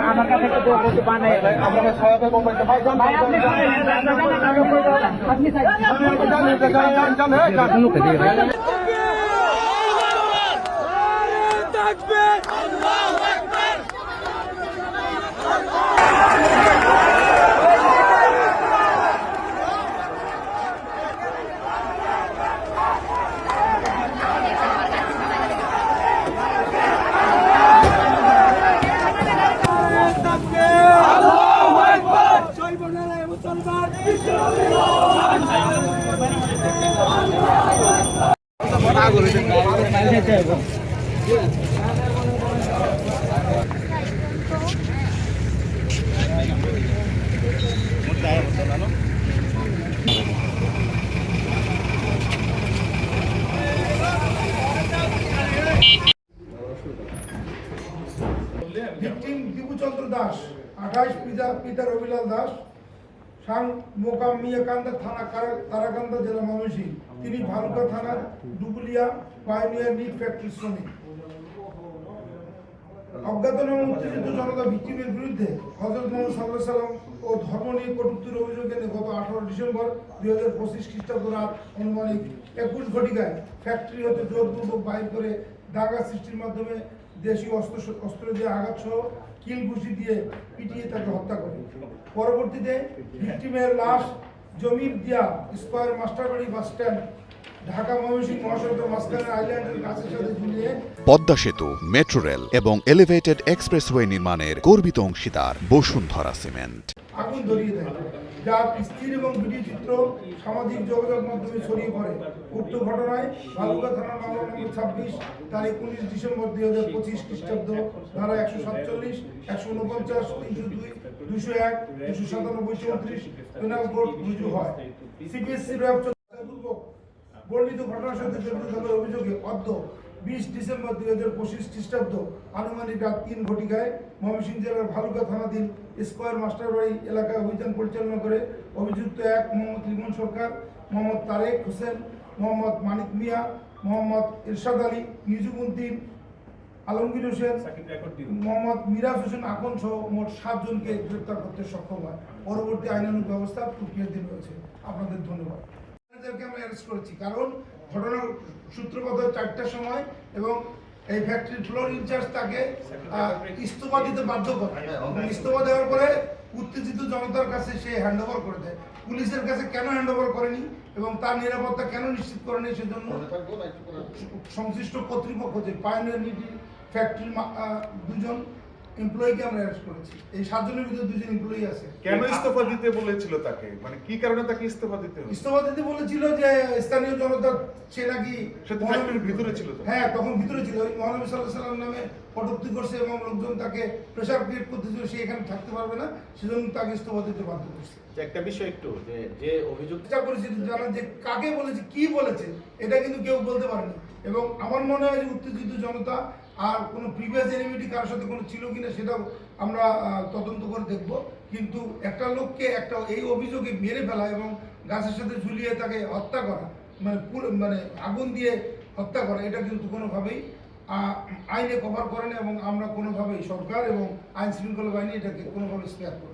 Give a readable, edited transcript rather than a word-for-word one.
আমার কাছে একটু বানাই দীপুচন্দ্র দাস 28 পিতা রবিলাল দাস সাং মোকাম মিয়াকান্দা থানা তারাকান্দা জেলা ময়মনসিংহ। তিনি ভালুকা থানার ডুবুলিয়া পাইনিয়ার নিট ফ্যাক্টরি শ্রমিক। অজ্ঞাতনামা মুক্তিযুদ্ধ জনতা ভিক্টিমের বিরুদ্ধে হযরত মুহাম্মদ সাল্লাল্লাহু আলাইহি সাল্লাম ও ধর্ম নিয়ে কটূক্তির অভিযোগে গত 18 ডিসেম্বর 2025 খ্রিস্টাব্দ রাত অনুমানিক 21 ঘটিকায় ফ্যাক্টরি হতে জোরপূর্বক বাইর করে দাঙ্গা সৃষ্টির মাধ্যমে দেশীয় অস্ত্র দিয়ে আঘাত সহ কিল ঘুষি দিয়ে পিটিয়ে তাকে হত্যা করে। পরবর্তীতে ভিক্টিমের লাশ জমির দিয়া স্কয়ার মাস্টারবাড়ি বাস স্ট্যান্ড ঢাকা ময়মনসিংহ মহাসড়কের মাঝখানে আইল্যান্ডের গাছের সাথে ঝুলিয়ে পদ্মা সেতু, মেট্রো রেল এবং এলিভেটেড এক্সপ্রেসওয়ে নির্মাণের গর্বিত অংশীদার বসুন্ধরা সিমেন্ট আগুন ধরিয়ে দেয়, যার স্থির এবং ভিডিও চিত্র সামাজিক যোগাযোগ মাধ্যমে ছড়িয়ে পড়ে। উক্ত ঘটনায় ভালুকা থানার মামলা নম্বর 26 তারিখ 19 ডিসেম্বর 2025 খ্রিস্টাব্দ ধারা 147, 149, 302, 201, 297, 34 পেনাল কোড রুজু হয়। সিপিএসসি র্যাব বর্ণিত ঘটনার সাথে জড়িত থাকার অভিযোগে অদ্য 20 ডিসেম্বর 2025 খ্রিস্টাব্দ আনুমানিক রাত 3 ঘটিকায় ময়মনসিংহ জেলার ভালুকা থানাধীন স্কয়ার মাস্টারবাড়ি এলাকায় অভিযান পরিচালনা করে অভিযুক্ত 1 মোহাম্মদ লিমন সরকার, মোহাম্মদ তারেক হোসেন, মোহাম্মদ মানিক মিয়া, মোহাম্মদ ইরশাদ আলী, নিজুমুদ্দিন, আলমগীর হোসেন, মোহাম্মদ মিরাজ হোসেন আকন সহ মোট 7 জনকে গ্রেপ্তার করতে সক্ষম হয়। পরবর্তী আইনানুগ ব্যবস্থা প্রক্রিয়াধীন রয়েছে। আপনাদের ধন্যবাদ। আমরা অ্যারেস্ট করেছি কারণ ঘটনার সূত্রপাত 4টার সময় এবং এই ফ্যাক্টরির ফ্লোর ইনচার্জ তাকে ইস্তফা দিতে বাধ্য করে। ইস্তফা দেওয়ার পরে উত্তেজিত জনতার কাছে সে হ্যান্ডওভার করে দেয়। পুলিশের কাছে কেন হ্যান্ডওভার করেনি এবং তার নিরাপত্তা কেন নিশ্চিত করেনি সেজন্য সংশ্লিষ্ট কর্তৃপক্ষ যে পাইনিয়ার নিট ফ্যাক্টরির 2 জন এমপ্লয়িকে আমরা অ্যারেস্ট করেছি। এই 7 জনের ভিতরে 2 জন এমপ্লয়ি আছে। কেন ইস্তফা দিতে বলেছিল তাকে, মানে কি কারণে তাকে ইস্তফা দিতে হলো? ইস্তফা দিতে বলেছিল যে স্থানীয় জনতা সে নাকি ফ্যাক্টরির ভিতরে ছিল। হ্যাঁ, তখন ভিতরে ছিল। ওই মহানবী সাল্লাল্লাহু আলাইহি সাল্লাম নামে কটূক্তি করছে এবং লোকজন তাকে প্রেসার ক্রিয়েট করতেছিল, সে এখানে থাকতে পারবে না, সেজন্য তাকে ইস্তফা দিতে বাধ্য করছে। একটা বিষয় একটু যে অভিযোগ করেছে জানা যে কাকে বলেছে, কি বলেছে, এটা কিন্তু কেউ বলতে পারেনি। এবং আমার মনে হয় যে উত্তেজিত জনতা আর কোনো প্রিভিয়াস এনিমিটি কারোর সাথে কোনো ছিল কিনা সেটাও আমরা তদন্ত করে দেখব। কিন্তু একটা লোককে এই অভিযোগে মেরে ফেলা এবং গাছের সাথে ঝুলিয়ে তাকে হত্যা করা, মানে আগুন দিয়ে হত্যা করা, এটা কিন্তু কোনোভাবেই আইনে কভার করে না এবং আমরা কোনোভাবেই সরকার এবং আইন শৃঙ্খলা বাহিনী এটাকে কোনোভাবে স্পেয়ার করে।